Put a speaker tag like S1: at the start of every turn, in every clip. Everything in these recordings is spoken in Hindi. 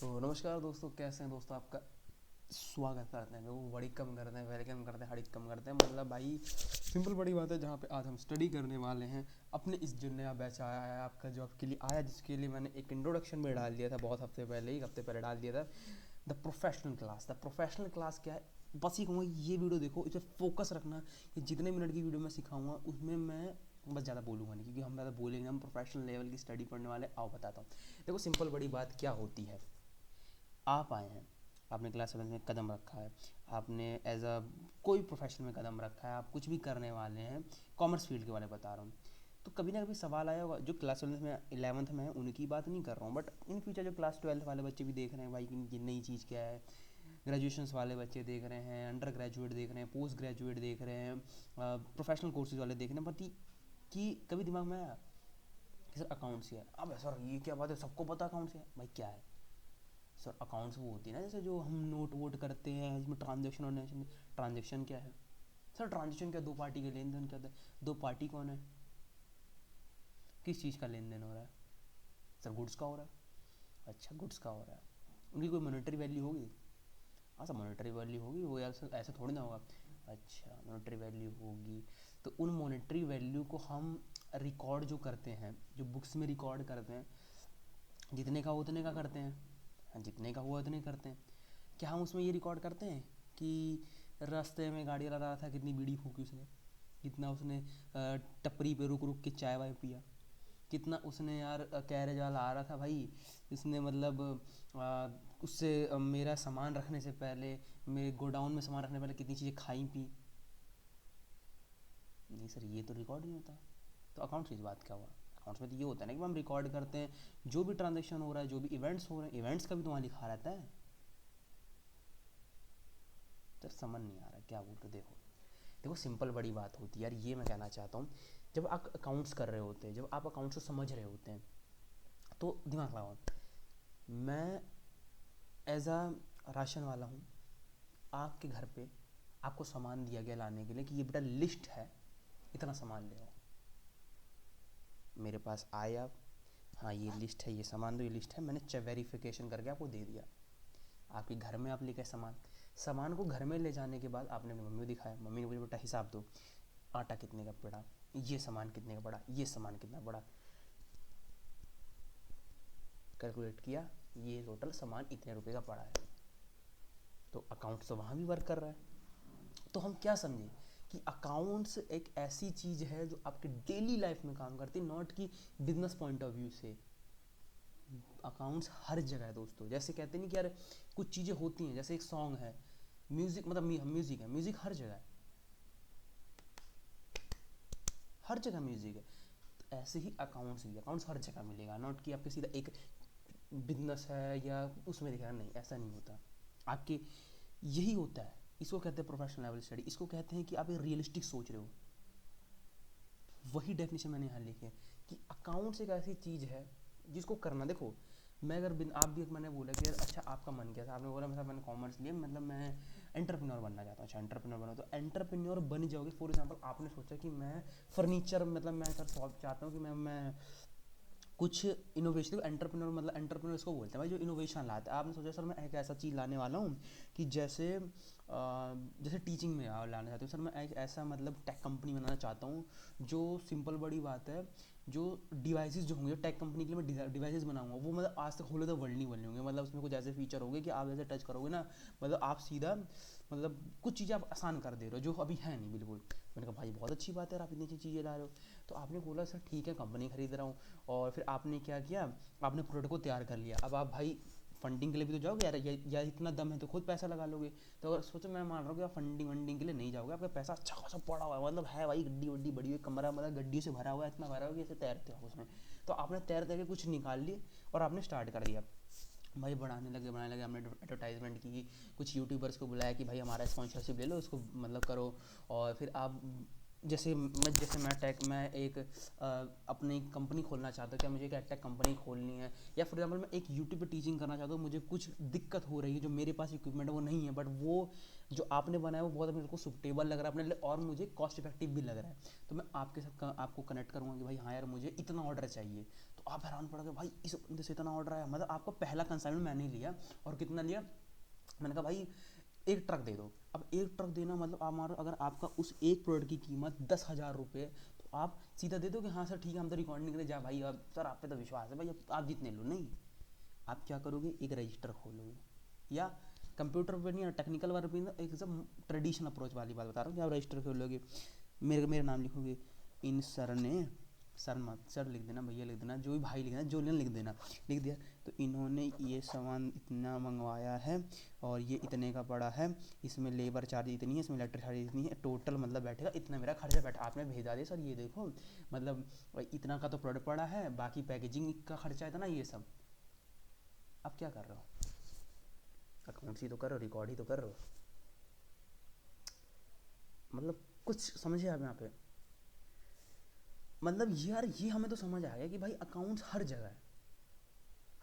S1: तो नमस्कार दोस्तों, कैसे हैं दोस्तों? आपका स्वागत करते हैं। लोग बड़ी कम करते हैं, वेलकम करते हैं, हड़ी कम करते हैं। मतलब भाई सिंपल बड़ी बात है, जहाँ पे आज हम स्टडी करने वाले हैं। अपने इस जो नया बैच आया है आपका, जो आपके लिए आया, जिसके लिए मैंने एक इंट्रोडक्शन में डाल दिया था बहुत हफ्ते पहले ही, हफ्ते पहले डाल दिया था। The professional class. The professional class क्या है? बस ये कहूँगा, ये वीडियो देखो, इस पर फोकस रखना कि जितने मिनट की वीडियो मैं सिखाऊंगा उसमें मैं बस ज़्यादा बोलूँगा नहीं, क्योंकि हम ज़्यादा बोलेंगे, हम प्रोफेशनल लेवल की स्टडी पढ़ने वाले। आओ बताता हूँ। देखो सिंपल बड़ी बात क्या होती है। आप आए हैं, आपने क्लास 7 में कदम रखा है, आपने एज अ कोई प्रोफेशन में कदम रखा है, आप कुछ भी करने वाले हैं। कॉमर्स फील्ड के बारे में बता रहा हूँ। तो कभी ना कभी सवाल आया होगा, जो क्लास 12 में 11th में है उनकी बात नहीं कर रहा हूँ, बट इन फ्यूचर जो क्लास 12 वाले बच्चे भी देख रहे हैं भाई कि ये नई चीज़ क्या है। ग्रेजुएशंस वाले बच्चे देख रहे हैं, अंडर ग्रेजुएट देख रहे हैं, पोस्ट ग्रेजुएट देख रहे हैं, प्रोफेशनल कोर्सेज वाले देख रहे हैं। बट कि कभी दिमाग में आया कि सर अकाउंट्स है, अब सर ये क्या बात है, सबको पता अकाउंट्स है। भाई क्या है सर? अकाउंट्स वो होती है ना, जैसे जो हम नोट वोट करते हैं, जिसमें ट्रांजेक्शन और ट्रांजेक्शन क्या है सर? ट्रांजेक्शन क्या? दो पार्टी के लेन देन क्या होता है? दो पार्टी कौन है? किस चीज़ का लेन देन हो रहा है सर? गुड्स का हो रहा है। अच्छा, गुड्स का हो रहा है, उनकी कोई मॉनेटरी वैल्यू होगी? हाँ सर, मॉनेटरी वैल्यू होगी, वो यार सर ऐसे थोड़ी ना होगा। अच्छा, मॉनेटरी वैल्यू होगी, तो उन मॉनेटरी वैल्यू को हम रिकॉर्ड जो करते हैं, जो बुक्स में रिकॉर्ड करते हैं, जितने का उतने का करते हैं। हाँ, जितने का हुआ उतने करते हैं। क्या हम उसमें ये रिकॉर्ड करते हैं कि रास्ते में गाड़ी वाला रहा था, कितनी बीड़ी फूकी उसने, कितना उसने टपरी पे रुक रुक के चाय वाय पिया, कितना उसने यार कैरेज वाला आ रहा था भाई, इसने मतलब उससे मेरा सामान रखने से पहले, मेरे गोडाउन में सामान रखने से पहले कितनी चीज़ें खाई पी। नहीं सर, ये तो रिकॉर्ड नहीं होता। तो अकाउंट्स की बात क्या हुआ? अकाउंट्स में तो ये होता है ना कि हम रिकॉर्ड करते हैं जो भी ट्रांजेक्शन हो रहा है, जो भी इवेंट्स हो रहे हैं, इवेंट्स का भी तो वहाँ लिखा रहता है। तो समझ नहीं आ रहा क्या बोल रहे? देखो देखो, सिंपल बड़ी बात होती है यार, ये मैं कहना चाहता हूँ। जब आप अकाउंट्स कर रहे होते हैं, जब आप अकाउंट्स को समझ रहे होते हैं, तो दिमाग लगाओ। मैं एज अ राशन वाला हूँ, आपके घर पे आपको सामान दिया गया लाने के लिए कि ये बेटा लिस्ट है, इतना सामान ले आओ। मेरे पास आए आप, हाँ ये लिस्ट है, ये सामान दो, ये लिस्ट है, मैंने वेरिफिकेशन करके आपको दे दिया। आपके घर में आप लेके सामान सामान को घर में ले जाने के बाद आपने अपनी मम्मी को दिखाया, मम्मी ने बोली बेटा हिसाब दो, आटा कितने का पड़ा, ये सामान कितने का पड़ा, ये सामान कितना पड़ा, कैलकुलेट किया, ये टोटल सामान इतने रुपए का पड़ा है। तो अकाउंट्स तो वहाँ भी वर्क कर रहा है। तो हम क्या समझे कि अकाउंट्स एक ऐसी चीज़ है जो आपके डेली लाइफ में काम करती है, नॉट कि बिजनेस पॉइंट ऑफ व्यू से। अकाउंट्स हर जगह है दोस्तों। जैसे कहते नहीं कि यार कुछ चीज़ें होती हैं, जैसे एक सॉन्ग है, म्यूज़िक मतलब म्यूज़िक है, म्यूज़िक हर जगह है, हर जगह म्यूज़िक है। तो ऐसे ही अकाउंट्स भी, अकाउंट्स हर जगह मिलेगा, नॉट कि आपके सीधा एक बिजनेस है या उसमें दिखेगा, नहीं ऐसा नहीं होता आपके। यही होता है, इसको कहते हैं प्रोफेशनल लेवल स्टडी, इसको कहते हैं कि आप एक रियलिस्टिक सोच रहे हो। वही डेफिनेशन मैंने यहाँ लिखी है कि अकाउंट्स एक ऐसी चीज़ है जिसको करना। देखो मैं अगर आप भी, मैंने बोला कि यार अच्छा आपका मन क्या था, आपने बोला मतलब मैंने कॉमर्स लिया, मतलब मैं एंटरप्रेन्योर बनना चाहता हूँ। अच्छा एंटरप्रेन्योर बनो, तो एंटरप्रेन्योर बन जाओगे। फॉर एग्जांपल आपने सोचा कि मैं फर्नीचर, मतलब मैं सर चाहता हूँ कि मैं कुछ इनोवेशन, एंटरप्रेन्योर मतलब एंटरप्रेन्योर इसको बोलते हैं भाई जो इनोवेशन लाता है। आपने सोचा सर मैं एक ऐसा चीज़ लाने वाला हूँ कि जैसे जैसे टीचिंग में लाना चाहते हूँ सर, मैं एक ऐसा मतलब टेक कंपनी बनाना चाहता हूँ, जो सिंपल बड़ी बात है, जो डिवाइसेस जो होंगे टेक कंपनी के लिए, मैं डिवाइसेस बनाऊंगा वो मतलब आज तक होले तो वर्ल्ड नहीं बने होंगे। मतलब उसमें कुछ ऐसे फीचर होंगे कि आप जैसे टच करोगे ना, मतलब आप सीधा, मतलब कुछ चीज़ें आप आसान कर दे रहे हो जो अभी है नहीं बिल्कुल। मैंने कहा भाई बहुत अच्छी बात है यार, आप इतनी अच्छी चीज़ें ला रहे हो। तो आपने बोला सर ठीक है कंपनी खरीद रहा हूँ। और फिर आपने क्या किया, आपने प्रोडक्ट को तैयार कर लिया। अब आप भाई फंडिंग के लिए भी तो जाओगे यार, या इतना दम है तो खुद पैसा लगा लोगे। तो अगर सोचो, मैं मान रहा हूँ कि आप फंडिंग वंडिंग के लिए नहीं जाओगे, आपका पैसा अच्छा खासा पड़ा हुआ है, मतलब है भाई, गड्डी वड्डी बड़ी हुई, कमरा मतलब गड्डी से भरा हुआ है, इतना भरा हुआ है कि ऐसे तैरते हो उसमें। तो आपने तैर तैर के कुछ निकाल लिए और आपने स्टार्ट कर दिया। भाई बनाने लगे, हमने एडवर्टाइजमेंट की, कुछ यूट्यूबर्स को बुलाया कि भाई हमारा स्पॉन्सरशिप ले लो, इसको मतलब करो। और फिर आप मैं एक अपनी कंपनी खोलना चाहता हूँ, क्या मुझे एक एडटेक कंपनी खोलनी है, या फॉर एग्जांपल मैं एक यूट्यूब पे टीचिंग करना चाहता हूँ, मुझे कुछ दिक्कत हो रही है, जो मेरे पास इक्विपमेंट है वो नहीं है, बट वो जो आपने बनाया वो बहुत मेरे को सुटेबल लग रहा है अपने लिए, और मुझे कॉस्ट इफेक्टिव भी लग रहा है, तो मैं आपके साथ आपको कनेक्ट करूँगा कि भाई हाँ यार मुझे इतना ऑर्डर चाहिए। तो आप हैरान पड़ गए, भाई इस बंदे से इतना ऑर्डर आया, मतलब आपका पहला कंसाइनमेंट मैंने लिया, और कितना लिया, मैंने कहा भाई एक ट्रक दे दो। अब एक ट्रक देना मतलब आप मारो, अगर आपका उस एक प्रोडक्ट की कीमत 10,000 रुपये, तो आप सीधा दे दो कि हाँ सर ठीक है, हम तो रिकॉर्ड नहीं करें, जा भाई अब सर आप पे तो विश्वास है भाई, अब आप जितने लो। नहीं, आप क्या करोगे, एक रजिस्टर खोलोगे, या कंप्यूटर पर नहीं, टेक्निकल वर्क भी ना, एक सब ट्रेडिशनल अप्रोच वाली बात बता रहा हूँ कि आप रजिस्टर खोलोगे, मेरा नाम लिखोगे, इन सर ने, सर मत सर लिख देना, भैया लिख देना, जो भी भाई लिख देना, जो लिख देना, लिख दिया, तो इन्होंने ये सामान इतना मंगवाया है और ये इतने का पड़ा है, इसमें लेबर चार्ज इतनी है, इसमें इलेक्ट्रिक चार्ज इतनी है, टोटल मतलब बैठेगा इतना, मेरा खर्चा बैठा, आपने भेजा दिया सर ये देखो, मतलब इतना का तो प्रोडक्ट पड़ा है, बाकी पैकेजिंग का खर्चा इतना, ये सब। आप क्या कर रहे हो, अकाउंट्स ही तो कर रहे हो, रिकॉर्ड ही तो कर रहे हो, मतलब कुछ समझे आप यहाँ पे, मतलब यार ये हमें तो समझ आ गया कि भाई अकाउंट्स हर जगह है,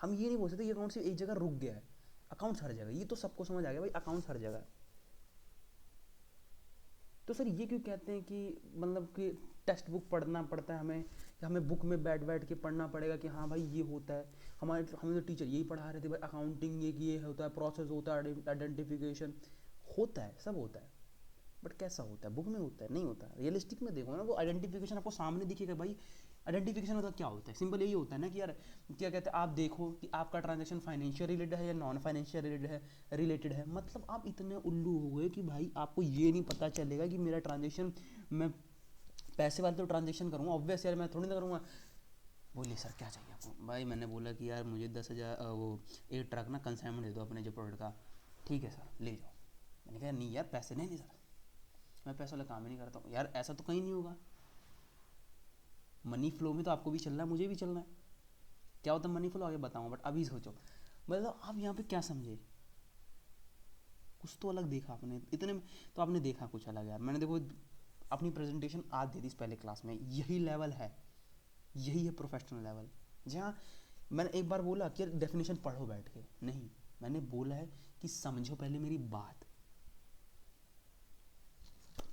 S1: हम ये नहीं बोल सकते ये अकाउंट सिर्फ एक जगह रुक गया है, अकाउंट्स हर जगह, ये तो सबको समझ आ गया भाई अकाउंट्स हर जगह। तो सर ये क्यों कहते हैं कि मतलब कि टेक्स्ट बुक पढ़ना पड़ता है हमें, या हमें बुक में बैठ बैठ के पढ़ना पड़ेगा कि हाँ भाई ये होता है, हमें तो टीचर यही पढ़ा रहे थे भाई, अकाउंटिंग ये होता है, प्रोसेस होता है, आइडेंटिफिकेशन होता है, सब होता है, बट कैसा होता है, बुक में होता है नहीं होता है, रियलिस्टिक में देखो ना, वो आइडेंटिफिकेशन आपको सामने दिखेगा भाई। आइडेंटिफिकेशन मतलब क्या होता है, सिंपल यही होता है ना कि यार क्या कहते हैं, आप देखो कि आपका ट्रांजैक्शन फाइनेंशियल रिलेटेड है या नॉन फाइनेंशियल रिलेटेड है, मतलब आप इतने उल्लू हो गए कि भाई आपको ये नहीं पता चलेगा कि मेरा ट्रांजेक्शन, मैं पैसे वाले तो ट्रांजेक्शन करूँगा ऑब्वियस यार, मैं थोड़ी ना करूँगा। बोलिए सर क्या चाहिए आपको, भाई मैंने बोला कि यार मुझे 10,000 वो एक ट्रक ना कंसाइनमेंट दे दो अपने जो प्रोडक्ट का। ठीक है सर ले जाओ। मैंने कहा नहीं यार पैसे नहीं सर, मैं पैसे वाला काम ही नहीं करता हूँ यार, ऐसा तो कहीं नहीं होगा, मनी फ्लो में तो आपको भी चलना है मुझे भी चलना है, क्या होता है मनी फ्लो आगे बताऊँगा, बट अभी सोचो, मतलब आप यहाँ पे क्या समझे, कुछ तो अलग देखा आपने इतने में, तो आपने देखा कुछ अलग यार, मैंने देखो अपनी प्रेजेंटेशन आज दे दी इस पहले क्लास में, यही लेवल है, यही है प्रोफेशनल लेवल, जहाँ मैंने एक बार बोला कि डेफिनेशन पढ़ो बैठ के, नहीं मैंने बोला है कि समझो पहले मेरी बात।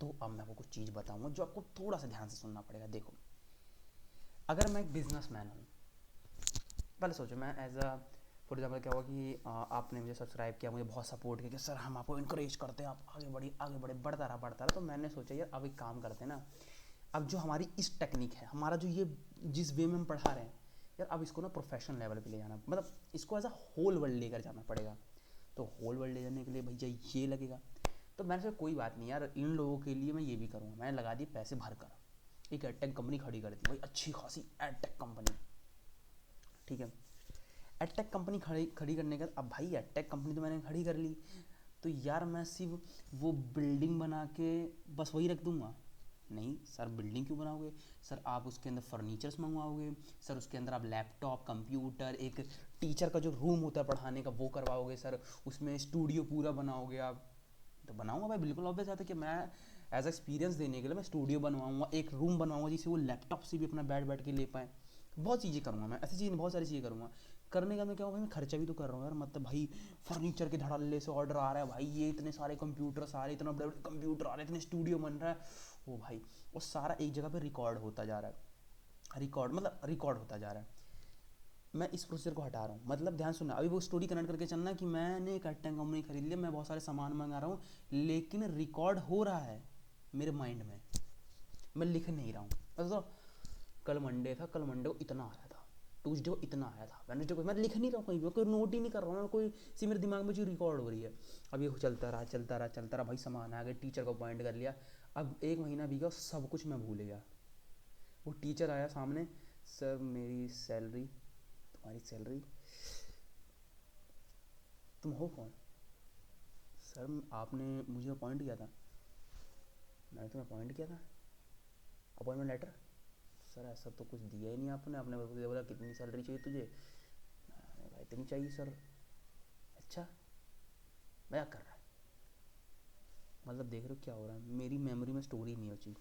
S1: तो अब मैं आपको कुछ चीज़ बताऊंगा जो आपको थोड़ा सा ध्यान से सुनना पड़ेगा। देखो अगर मैं एक बिजनेसमैन हूँ, पहले सोचो मैं एज अ फॉर एग्जाम्पल क्या हुआ कि आपने मुझे सब्सक्राइब किया, मुझे बहुत सपोर्ट किया कि सर हम आपको इनकरेज करते हैं, आप आगे बढ़िए आगे बढ़े, बढ़ता रहा, तो मैंने सोचा यार अब एक काम करते हैं ना, अब जो हमारी इस टेक्निक है, हमारा जो ये जिस वे में हम पढ़ा रहे हैं यार, अब इसको ना प्रोफेशनल लेवल पे ले जाना, मतलब इसको एज अ होल वर्ल्ड लेकर जाना पड़ेगा। तो होल वर्ल्ड ले जाने के लिए भैया ये लगेगा, तो मैंने सोचा कोई बात नहीं यार, इन लोगों के लिए मैं ये भी करूँगा, मैंने लगा दिए पैसे भर कर एक एडटेक कंपनी खड़ी कर दी भाई, अच्छी खासी एडटेक कंपनी। ठीक है, एडटेक कंपनी खड़ी करने का, अब भाई एडटेक कंपनी तो मैंने खड़ी कर ली, तो यार मैं सिर्फ वो बिल्डिंग बना के बस वही रख दूंगा, नहीं सर बिल्डिंग क्यों बनाओगे सर, आप उसके अंदर फर्नीचर्स मंगवाओगे सर, उसके अंदर आप लैपटॉप कंप्यूटर, एक टीचर का जो रूम होता है पढ़ाने का वो करवाओगे सर, उसमें स्टूडियो पूरा बनाओगे आप। तो बनाऊंगा भाई, बिल्कुल ऑब्वियस आता है कि मैं एज एक्सपीरियंस देने के लिए मैं स्टूडियो बनवाऊंगा, एक रूम बनवाऊंगा जिसे वो लैपटॉप से भी अपना बैठ बैठ के ले पाएँ, बहुत चीज़ें करूँगा मैं, ऐसी चीज़ बहुत सारी चीज़ें करूँगा। करने का मैं क्या होगा, मैं खर्चा भी तो कर रहा हूँ यार, मतलब भाई फर्नीचर के धड़ल्ले से ऑर्डर आ रहा है भाई, ये इतने सारे कंप्यूटर सारे, इतना बड़े बड़े कंप्यूटर आ रहे हैं, इतने स्टूडियो बन रहा है, ओ भाई वो सारा एक जगह पे रिकॉर्ड होता जा रहा है, रिकॉर्ड होता जा रहा है। मैं इस प्रोसीजर को हटा रहा हूँ, मतलब ध्यान सुनना, अभी वो स्टोरी कनेक्ट करके चलना कि मैंने एक एडटेक कंपनी खरीद लिया, मैं बहुत सारे सामान मंगा रहा हूँ, लेकिन रिकॉर्ड हो रहा है मेरे माइंड में, मैं लिख नहीं रहा हूँ। तो कल मंडे था, कल मंडे को इतना आया था, ट्यूसडे को इतना आया था, वेडनेसडे को, मैं लिख नहीं रहा हूँ कहीं पर, कोई नोट ही नहीं कर रहा हूँ मैं, कोई सी मेरे दिमाग में जो रिकॉर्ड हो रही है। अब ये चलता रहा भाई, सामान आ गया, टीचर को अपॉइंट कर लिया, अब एक महीना बीता, सब कुछ मैं भूल गया। वो टीचर आया सामने, सर मेरी सैलरी, तुम्हारी सैलरी, तुम हो कौन, सर आपने मुझे अपॉइंट किया था, मैंने तुम्हें अपॉइंट किया था, अपॉइंटमेंट लेटर, सर ऐसा तो कुछ दिया ही नहीं आपने, आपने बोला कितनी सैलरी चाहिए तुझे, मैंने कहा इतनी चाहिए सर, अच्छा मजाक कर रहा है, मतलब देख रहे हो क्या हो रहा है, मेरी मेमोरी में स्टोरी नहीं बची,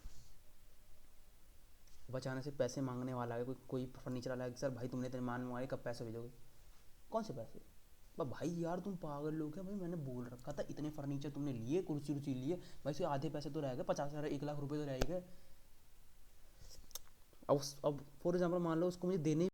S1: अब अचानक से पैसे मांगने वाला है, कोई कोई फर्नीचर वाला है, सर भाई तुमने इतने मान मंगाए, कब पैसे भेजोगे? कौन से पैसे? भाई यार तुम पागल लोग हैं भाई, मैंने बोल रखा था इतने फर्नीचर तुमने लिए, कुर्सी उर्सी लिए भाई, से आधे पैसे तो रह गए, 50,000 1 लाख रुपए तो रह ही गए। अब फॉर एग्जाम्पल मान लो उसको मुझे देने